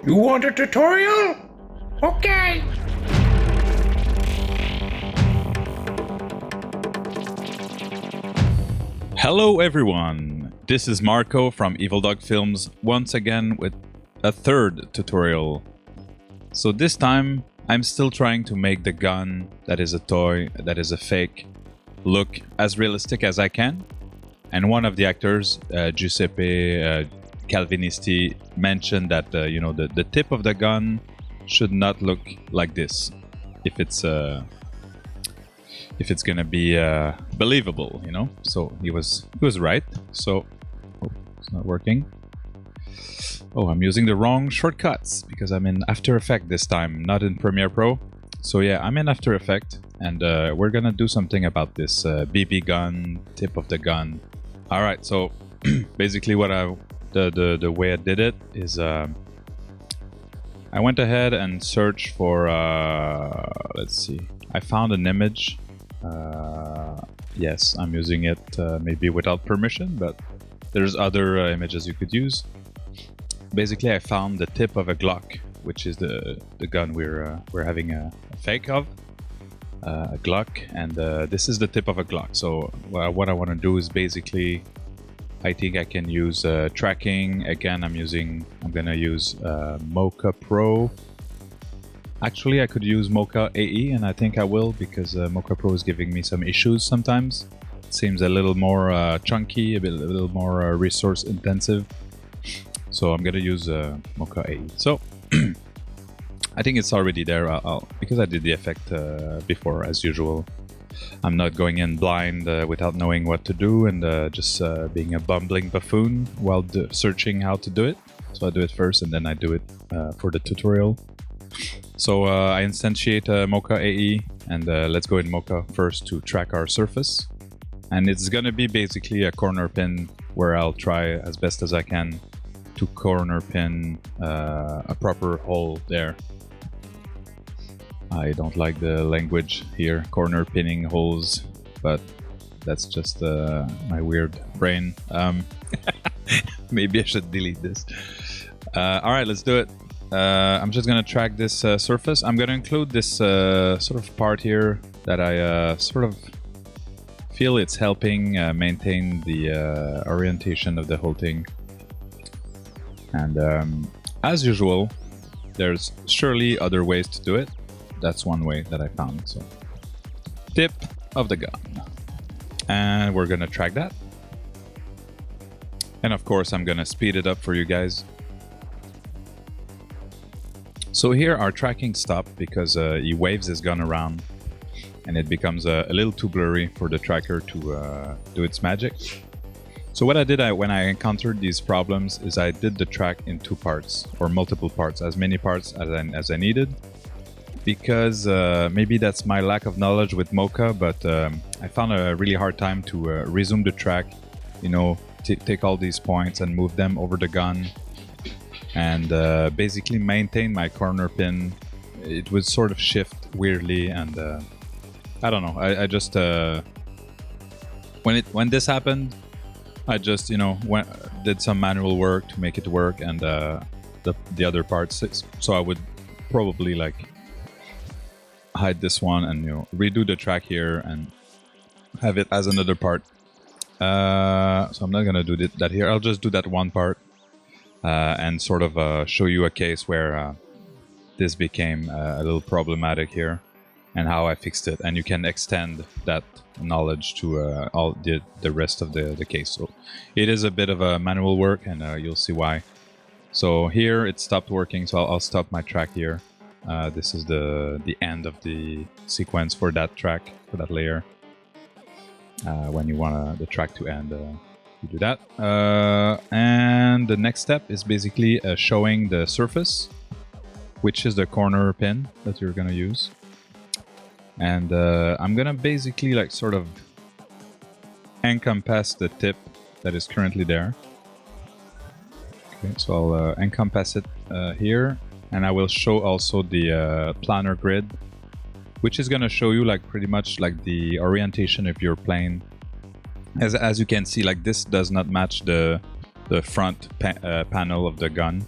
You want a tutorial? Okay. Hello everyone, this is Marco from Evil Dog Films once again with a third tutorial. So this time I'm still trying to make the gun that is a toy, that is a fake, look as realistic as I can. And one of the actors, Giuseppe Calvinisti, mentioned that the tip of the gun should not look like this if it's gonna be believable, you know. So he was right. So it's not working. Oh, I'm using the wrong shortcuts because I'm in After Effects this time, not in Premiere Pro. So yeah, I'm in After Effects, and we're gonna do something about this BB gun, tip of the gun. All right, so basically what the way I did it is I went ahead and searched for let's see, I found an image. Yes, I'm using it maybe without permission, but there's other images you could use. Basically, I found the tip of a Glock, which is the gun we're having a fake of, a Glock, and this is the tip of a Glock. So what I want to do is basically, I think I can use tracking. Again, I'm gonna use Mocha Pro. Actually, I could use Mocha AE, and I think I will, because Mocha Pro is giving me some issues sometimes. It seems a little more chunky, a little more resource intensive. So I'm gonna use Mocha AE. So I think it's already there. Because I did the effect before, as usual. I'm not going in blind without knowing what to do and just being a bumbling buffoon while searching how to do it. So I do it first, and then I do it for the tutorial. So I instantiate Mocha AE, and let's go in Mocha first to track our surface. And it's gonna be basically a corner pin where I'll try as best as I can to corner pin a proper hole there. I don't like the language here, corner pinning holes, but that's just my weird brain. Maybe I should delete this. Alright, let's do it. I'm just gonna track this surface. I'm gonna include this sort of part here that I sort of feel it's helping maintain the orientation of the whole thing. And as usual, there's surely other ways to do it. That's one way that I found. So, tip of the gun, and we're gonna track that. And of course, I'm gonna speed it up for you guys. So here our tracking stopped because he waves his gun around and it becomes a little too blurry for the tracker to do its magic. So what I did when I encountered these problems is I did the track in two parts, or multiple parts, as many parts as I needed. Because maybe that's my lack of knowledge with Mocha, but I found a really hard time to resume the track, you know, take all these points and move them over the gun, and basically maintain my corner pin. It would sort of shift weirdly, and I don't know. I just when this happened, I just did some manual work to make it work, and the other parts. So I would probably like hide this one and redo the track here and have it as another part. So I'm not gonna do that here. I'll just do that one part. And sort of show you a case where this became a little problematic here and how I fixed it. And you can extend that knowledge to all the rest of the case. So it is a bit of a manual work, and you'll see why. So here it stopped working, so I'll stop my track here. This is the end of the sequence for that track, for that layer. When you want the track to end, you do that. And the next step is basically showing the surface, which is the corner pin that you're gonna use. And I'm gonna basically like sort of encompass the tip that is currently there. Okay, so I'll encompass it here, and I will show also the planar grid, which is gonna show you like pretty much like the orientation of your plane. As you can see, like this does not match the front panel of the gun.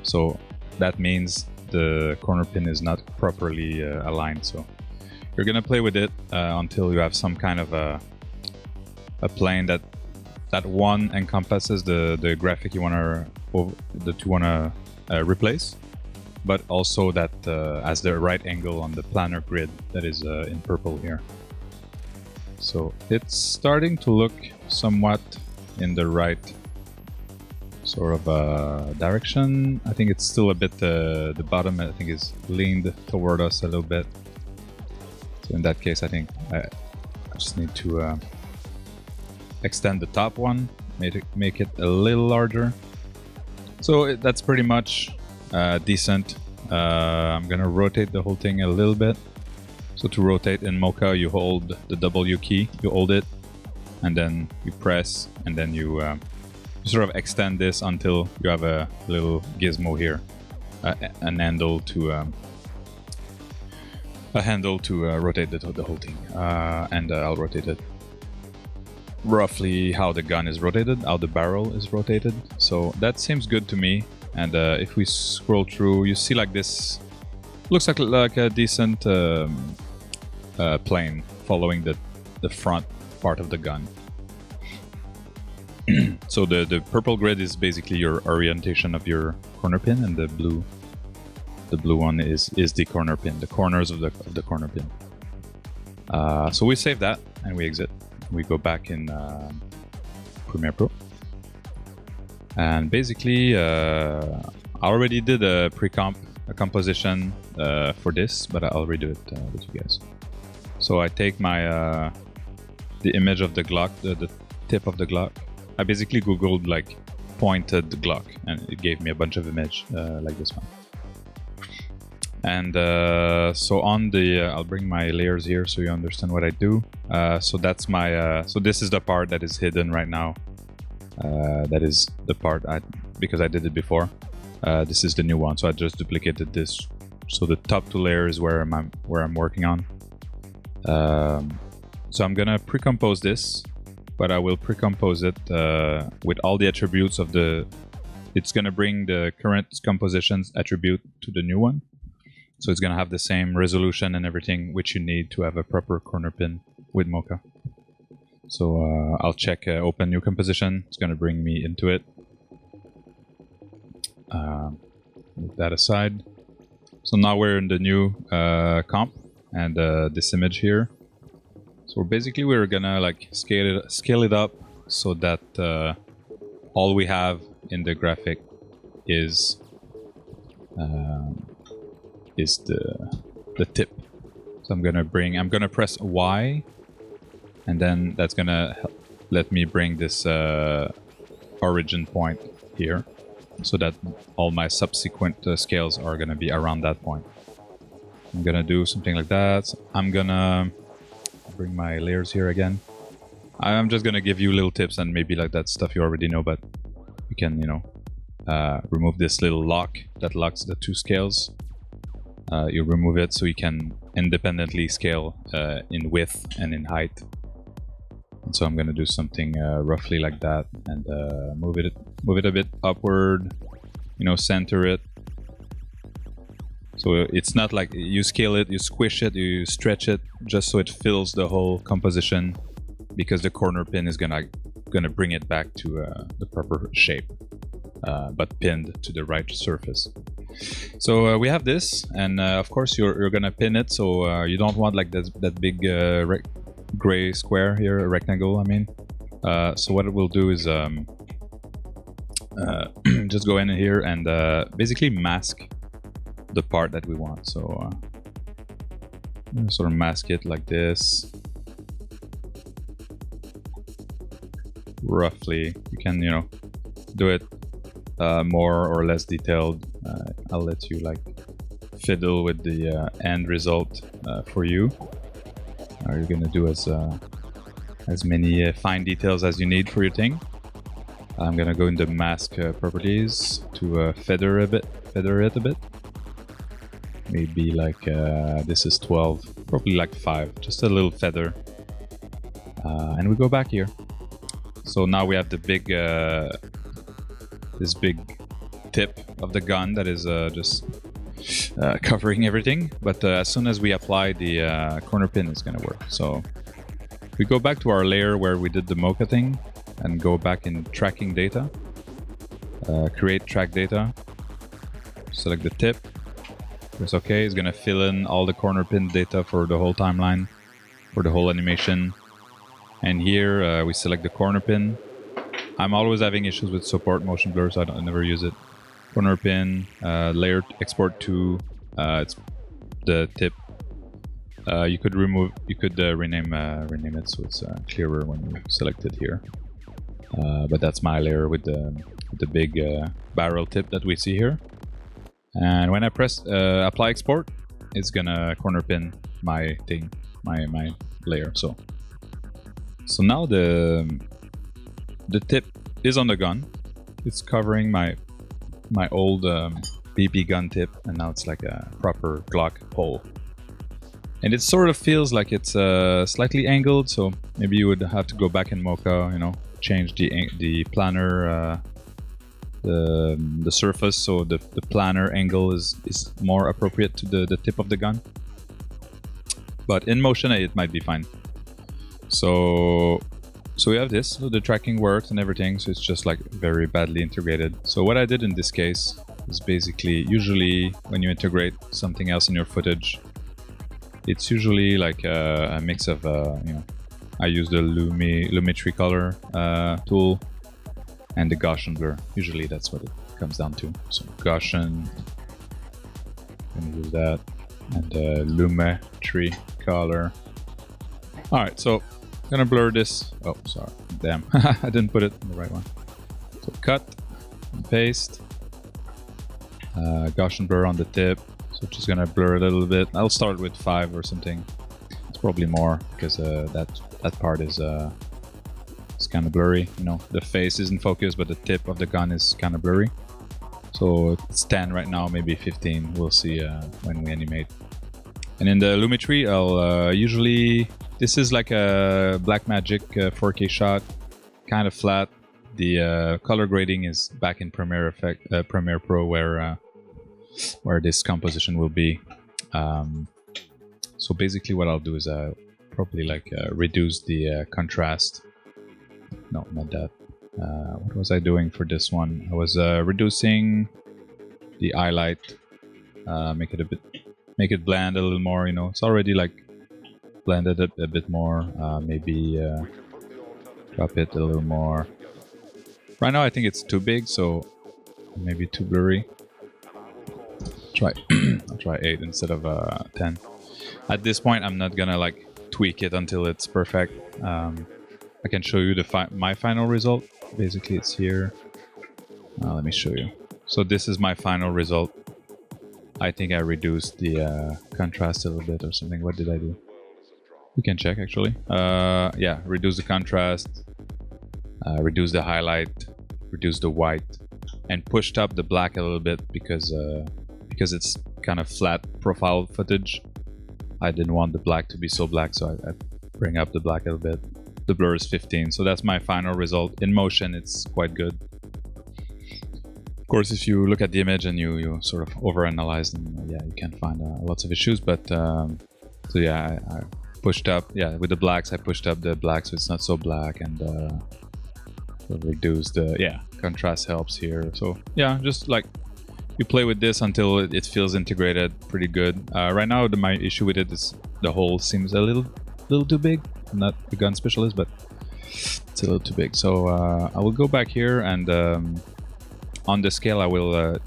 So that means the corner pin is not properly aligned. So you're gonna play with it until you have some kind of a plane that one encompasses the graphic you wanna replace, but also that has the right angle on the planar grid that is in purple here. So it's starting to look somewhat in the right sort of direction. I think it's still a bit, the bottom I think is leaned toward us a little bit. So in that case, I think I just need to extend the top one, make it a little larger. So that's pretty much decent. I'm gonna rotate the whole thing a little bit. So to rotate in Mocha, you hold the W key, you hold it, and then you press, and then you sort of extend this until you have a little gizmo here, an handle to rotate the whole thing, and I'll rotate it roughly how the gun is rotated, how the barrel is rotated. So that seems good to me. And if we scroll through, you see like this looks like a decent plane following the front part of the gun. So the purple grid is basically your orientation of your corner pin, and the blue one is the corner pin, the corners of the corner pin. So we save that and we exit. We go back in Premiere Pro, and basically I already did a composition for this, but I'll redo it with you guys. So I take my the image of the Glock, the tip of the Glock. I basically googled like pointed Glock, and it gave me a bunch of image like this one. And so on the I'll bring my layers here so you understand what I do. So that's my so this is the part that is hidden right now. That is the part because I did it before. This is the new one, so I just duplicated this. So the top two layers where I'm working on. So I'm gonna pre-compose this, but I will pre-compose it with all the attributes of the. It's gonna bring the current compositions attribute to the new one. So it's gonna have the same resolution and everything which you need to have a proper corner pin with Mocha. So I'll check open new composition. It's gonna bring me into it. Move that aside. So now we're in the new comp and this image here. So basically we're gonna like scale it up so that all we have in the graphic is the tip. So I'm gonna press Y, and then that's gonna let me bring this origin point here, so that all my subsequent scales are gonna be around that point. I'm gonna do something like that. I'm gonna bring my layers here again. I'm just gonna give you little tips, and maybe like that stuff you already know, but you can, you know, remove this little lock that locks the two scales. You remove it so you can independently scale in width and in height. And so I'm gonna do something roughly like that, and move it a bit upward, you know, center it. So it's not like you scale it, you squish it, you stretch it, just so it fills the whole composition, because the corner pin is gonna bring it back to the proper shape, but pinned to the right surface. So we have this, and of course you're gonna pin it, so you don't want like that big gray square here, a rectangle I mean. So what it will do is just go in here and basically mask the part that we want. So sort of mask it like this. Roughly, you can, you know, do it more or less detailed. I'll let you like fiddle with the end result for you. You're gonna do as many fine details as you need for your thing. I'm gonna go into mask properties to feather it a bit. Maybe like this is 12, probably like 5, just a little feather. And we go back here. So now we have the big, this big tip of the gun that is just covering everything. But as soon as we apply the corner pin, it's gonna work. So we go back to our layer where we did the Mocha thing and go back in tracking data, create track data, select the tip, press OK. It's gonna fill in all the corner pin data for the whole timeline, for the whole animation. And here we select the corner pin. I'm always having issues with support motion blur, so I never use it. Corner pin, layer export to, it's the tip. You could remove, you could rename it so it's clearer when you select it here. But that's my layer with the big barrel tip that we see here. And when I press apply export, it's gonna corner pin my thing, my layer. So now the tip is on the gun. It's covering my old BB gun tip, and now it's like a proper Glock hole. And it sort of feels like it's slightly angled, so maybe you would have to go back in Mocha, you know, change the planar, the surface, so the planar angle is more appropriate to the tip of the gun. But in motion, it might be fine. So we have this, so the tracking works and everything, so it's just like very badly integrated. So what I did in this case is basically, usually when you integrate something else in your footage, it's usually like a mix of, you know, I use the Lumetri color tool and the Gaussian blur. Usually that's what it comes down to. So Gaussian, I'm gonna use that, and Lumetri color. All right, so I'm gonna blur this. Oh, sorry, damn, I didn't put it in the right one. So cut and paste, Gaussian blur on the tip. So just gonna blur it a little bit. I'll start with 5 or something. It's probably more because that part is it's kind of blurry. You know, the face is in focus, but the tip of the gun is kind of blurry. So it's 10 right now, maybe 15. We'll see when we animate. And in the Lumetri, I'll usually, this is like a Blackmagic 4K shot, kind of flat. The color grading is back in Premiere Pro, where this composition will be. So basically, what I'll do is probably like reduce the contrast. No, not that. What was I doing for this one? I was reducing the highlight, make it blend a little more. You know, it's already like blended a bit more. Maybe drop it a little more. Right now, I think it's too big, so maybe too blurry. I'll try 8 instead of 10. At this point, I'm not gonna like tweak it until it's perfect. I can show you my final result. Basically, it's here. Let me show you. So this is my final result. I think I reduced the contrast a little bit or something. What did I do? We can check actually. Yeah, reduce the contrast, reduce the highlight, reduce the white, and pushed up the black a little bit because it's kind of flat profile footage. I didn't want the black to be so black, so I bring up the black a little bit. The blur is 15, so that's my final result. In motion, it's quite good. Of course, if you look at the image and you sort of overanalyze, then yeah, you can find lots of issues. But so yeah, I pushed up. Yeah, with the blacks, I pushed up the black so it's not so black, and reduced the contrast helps here. So yeah, just like you play with this until it feels integrated pretty good. Right now, my issue with it is the hole seems a little too big. I'm not a gun specialist, but it's a little too big. So I will go back here, and on the scale, I will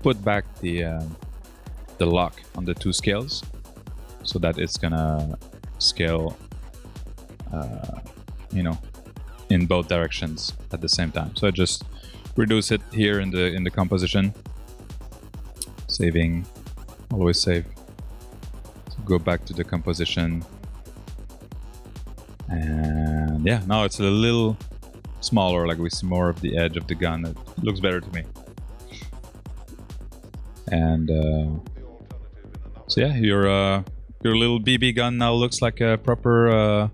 put back the lock on the 2 scales, so that it's gonna scale, you know, in both directions at the same time. So I just reduce it here in the composition. Saving, always save. So go back to the composition, and yeah, now it's a little smaller, like we see more of the edge of the gun. It looks better to me. And so yeah, your little BB gun now looks like a proper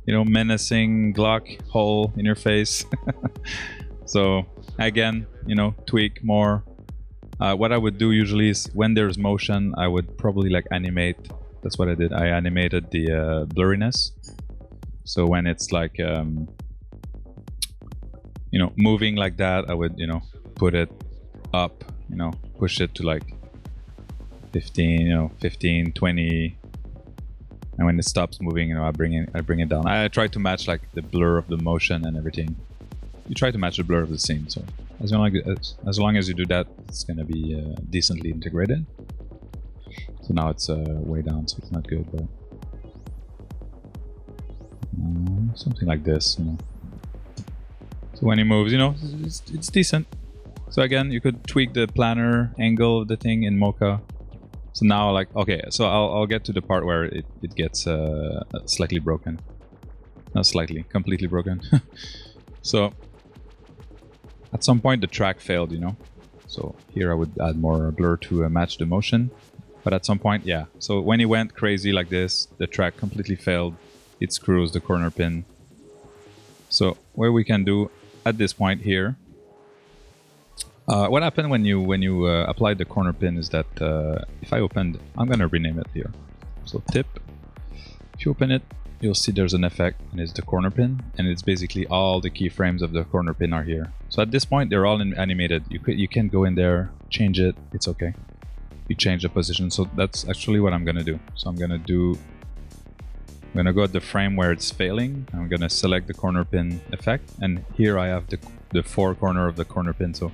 you know, menacing Glock hole in your face. So again, you know, tweak more, What I would do usually is when there's motion, I would probably like animate. That's what I did. I animated the blurriness. So when it's like, you know, moving like that, I would, you know, put it up, you know, push it to like 15, you know, 15, 20. And when it stops moving, you know, I bring it down. I try to match like the blur of the motion and everything. You try to match the blur of the scene. So as long as you do that, it's gonna be decently integrated. So now it's way down, so it's not good, but something like this, you know. So when he moves, you know, it's decent. So again, you could tweak the planar angle of the thing in Mocha. So now, like, okay, so I'll get to the part where it gets slightly broken. Not slightly, completely broken. So at some point the track failed, you know. So here I would add more blur to match the motion. But at some point, yeah. So when he went crazy like this, the track completely failed. It screws the corner pin. So what we can do at this point here, what happened when you applied the corner pin is that if I opened, I'm gonna rename it here. So tip. If you open it, you'll see there's an effect, and it's the corner pin, and it's basically all the keyframes of the corner pin are here. So at this point, they're all animated. You can go in there, change it. It's okay. You change the position. So that's actually what I'm gonna do. So I'm gonna go at the frame where it's failing. I'm gonna select the corner pin effect, and here I have the four corner of the corner pin. So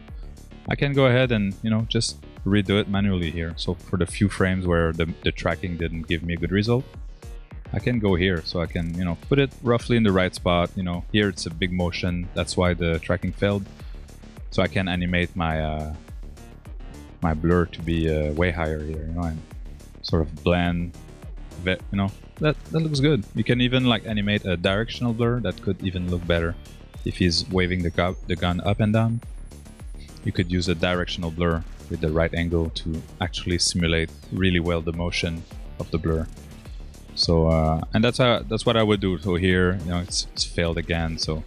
I can go ahead and, you know, just redo it manually here. So for the few frames where the tracking didn't give me a good result, I can go here. So I can, you know, put it roughly in the right spot. You know, here it's a big motion. That's why the tracking failed. So I can animate my my blur to be way higher here, you know, and sort of blend, you know, that looks good. You can even like animate a directional blur that could even look better. If he's waving the gun up and down, you could use a directional blur with the right angle to actually simulate really well the motion of the blur. So and that's what I would do. So here, you know, it's failed again. So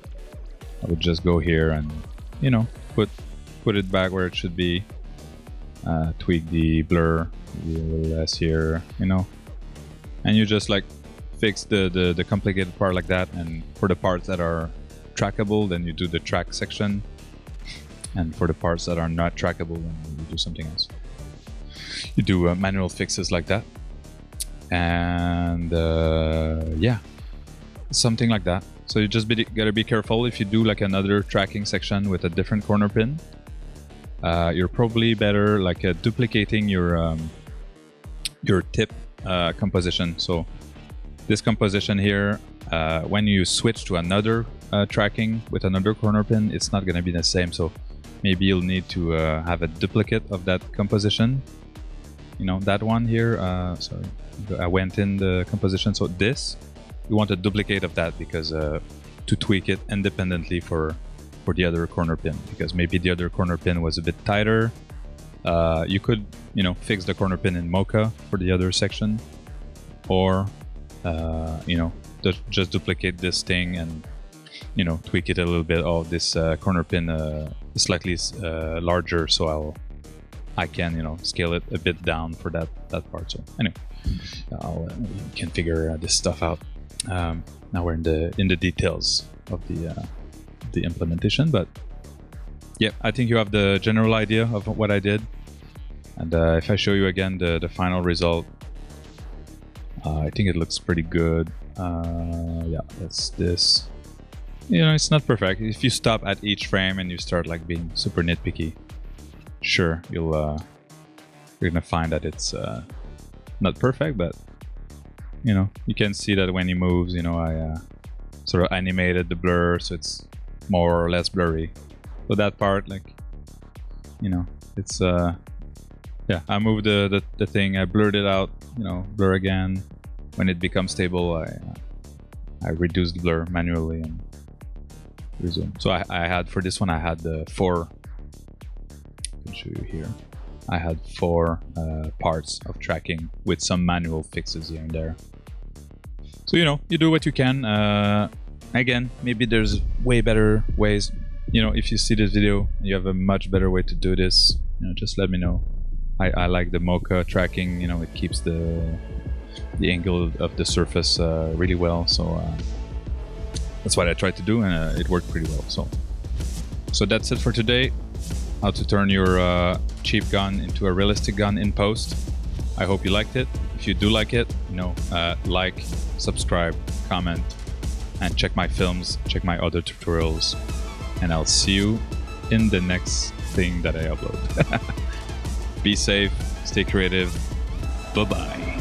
I would just go here and, you know, put it back where it should be. Tweak the blur, maybe a little less here, you know, and you just like fix the complicated part like that. And for the parts that are trackable, then you do the track section. And for the parts that are not trackable, then you do something else. You do manual fixes like that. And yeah, something like that. So you just gotta be careful. If you do like another tracking section with a different corner pin, you're probably better like duplicating your tip composition. So this composition here, when you switch to another tracking with another corner pin, it's not gonna be the same. So maybe you'll need to have a duplicate of that composition. You know, that one here, sorry, I went in the composition. So this, you want a duplicate of that because to tweak it independently for the other corner pin, because maybe the other corner pin was a bit tighter. You could, you know, fix the corner pin in Mocha for the other section, or you know, just duplicate this thing and, you know, tweak it a little bit. Oh, this corner pin is slightly larger, so I can, you know, scale it a bit down for that part. So anyway, you can figure this stuff out. Now we're in the details of the implementation, but yeah, I think you have the general idea of what I did. And if I show you again the final result, I think it looks pretty good. Yeah, that's this. You know, it's not perfect. If you stop at each frame and you start like being super nitpicky, sure, you're gonna find that it's not perfect, but you know, you can see that when he moves, you know, I sort of animated the blur, so it's more or less blurry. So that part, like, you know, it's yeah, I moved the thing, I blurred it out, you know, blur again. When it becomes stable, I reduce the blur manually and resume. So I had, for this one, I had the 4, I can show you here. I had 4 parts of tracking with some manual fixes here and there. So, you know, you do what you can. Again, maybe there's way better ways. you know, if you see this video, you have a much better way to do this, you know, just let me know. I like the Mocha tracking, you know, it keeps the angle of the surface really well, so that's what I tried to do, and it worked pretty well. So that's it for today. How to turn your cheap gun into a realistic gun in post. I hope you liked it. If you do like it, you know, like, subscribe, comment, and check my films, check my other tutorials, and I'll see you in the next thing that I upload. Be safe, stay creative, bye bye.